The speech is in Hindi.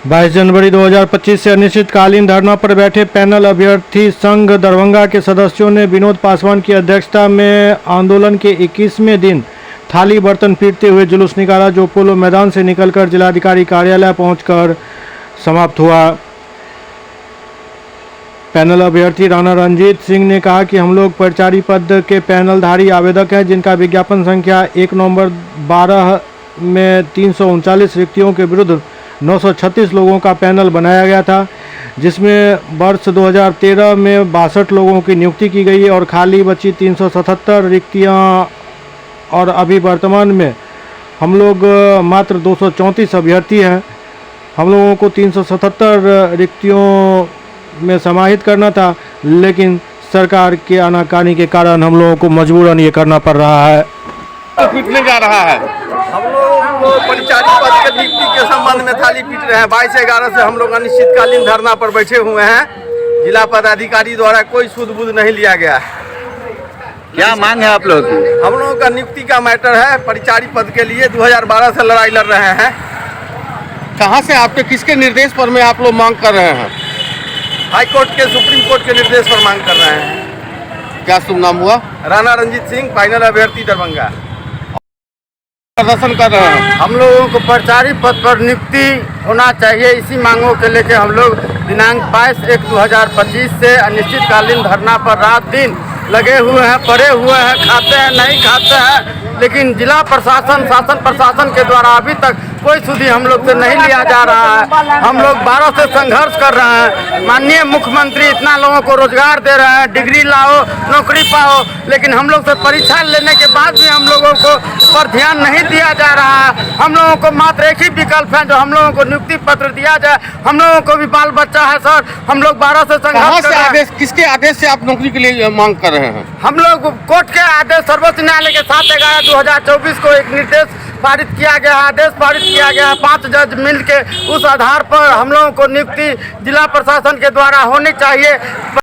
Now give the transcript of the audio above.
22 जनवरी 2025 से अनिश्चितकालीन धरना पर बैठे पैनल अभ्यर्थी संघ दरभंगा के सदस्यों ने विनोद पासवान की अध्यक्षता में आंदोलन के 21वें दिन थाली बर्तन पीटते हुए जुलूस निकाला, जो पोलो मैदान से निकलकर जिलाधिकारी कार्यालय पहुंचकर समाप्त हुआ। पैनल अभ्यर्थी राणा रंजीत सिंह ने कहा कि हम लोग परिचारी पद के पैनलधारी आवेदक हैं, जिनका विज्ञापन संख्या 1 नवंबर 12 में 339 रिक्तियों के विरुद्ध 936 लोगों का पैनल बनाया गया था, जिसमें वर्ष 2013 में 62 लोगों की नियुक्ति की गई और खाली बची 377 रिक्तियां, और अभी वर्तमान में हम लोग मात्र 234 अभ्यर्थी हैं। हम लोगों को 377 रिक्तियों में समाहित करना था, लेकिन सरकार के आनाकानी के कारण हम लोगों को मजबूरन ये करना पड़ रहा है। पीटने जा रहा है। हम लोग को परिचारी पद के नियुक्ति के संबंध में थाली पीट रहे हैं। 22/11 से हम लोग अनिश्चितकालीन धरना पर बैठे हुए हैं। जिला पदाधिकारी द्वारा कोई सूद-बूद नहीं लिया गया है। क्या मांग है आप लोग की? हम लोगों का नियुक्ति का मैटर है। परिचारी पद के लिए 2012 से लड़ाई लड़ रहे हैं। कहां से आपके किसके निर्देश पर में आप लोग मांग कर रहे हैं? हाई कोर्ट के, सुप्रीम कोर्ट के निर्देश पर मांग कर रहे हैं। क्या शुभ नाम हुआ? राणा रंजीत सिंह, फाइनल अभ्यर्थी दरभंगा। प्रदर्शन कर रहे हैं। हम लोगों को परिचारी पद पर नियुक्ति होना चाहिए, इसी मांगों के लेके हम लोग दिनांक 22/1/2025 से अनिश्चितकालीन धरना पर रात दिन लगे हुए हैं, पड़े हुए हैं, खाते हैं नहीं खाते हैं, लेकिन जिला प्रशासन, शासन प्रशासन के द्वारा अभी तक कोई सुधी हम लोग से नहीं लिया जा रहा है। हम लोग 12 से संघर्ष कर रहे हैं। माननीय मुख्यमंत्री इतना लोगों को रोजगार दे रहे हैं, डिग्री लाओ, नौकरी पाओ, लेकिन हम लोग से परीक्षा लेने के बाद भी हम लोगों को पर ध्यान नहीं दिया जा रहा है। हम लोगों को मात्र एक ही विकल्प है, जो हम लोगों को नियुक्ति पत्र दिया जाए। हम लोगों को भी बाल बच्चा है सर। हम लोग 12 से संघर्ष कर रहे हैं। आदेश, किसके आदेश से आप नौकरी के लिए मांग कर रहे हैं? हम लोग कोर्ट के आदेश, सर्वोच्च न्यायालय के 7/11/2024 को एक निर्देश पारित किया गया, आदेश पारित किया गया। 5 जज मिल के उस आधार पर हम लोगों को नियुक्ति जिला प्रशासन के द्वारा होनी चाहिए।